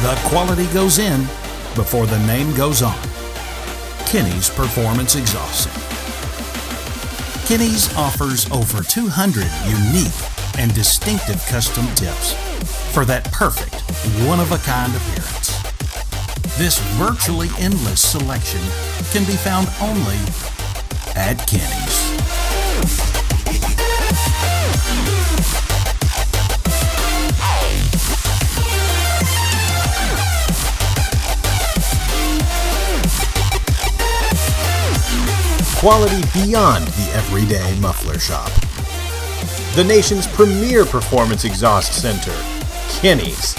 The quality goes in before the name goes on. Kinney's Performance Exhaust Center. Kinney's offers over 200 unique and distinctive custom tips for that perfect, one-of-a-kind appearance. This virtually endless selection can be found only at Kinney's. Quality beyond the everyday muffler shop. The nation's premier performance exhaust center, Kinney's.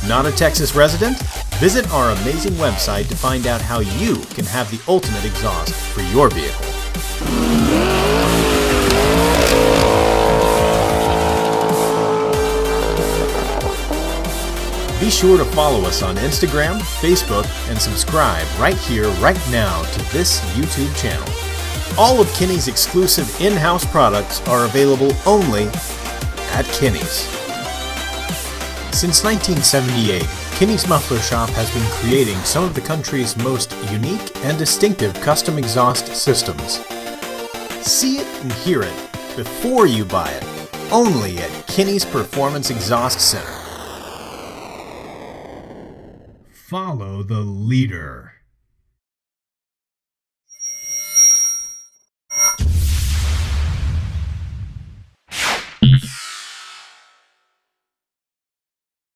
Not a Texas resident? Visit our amazing website to find out how you can have the ultimate exhaust for your vehicle. Be sure to follow us on Instagram, Facebook, and subscribe right here, right now to this YouTube channel. All of Kinney's exclusive in-house products are available only at Kinney's. Since 1978, Kinney's Muffler Shop has been creating some of the country's most unique and distinctive custom exhaust systems. See it and hear it before you buy it, only at Kinney's Performance Exhaust Center. Follow the leader.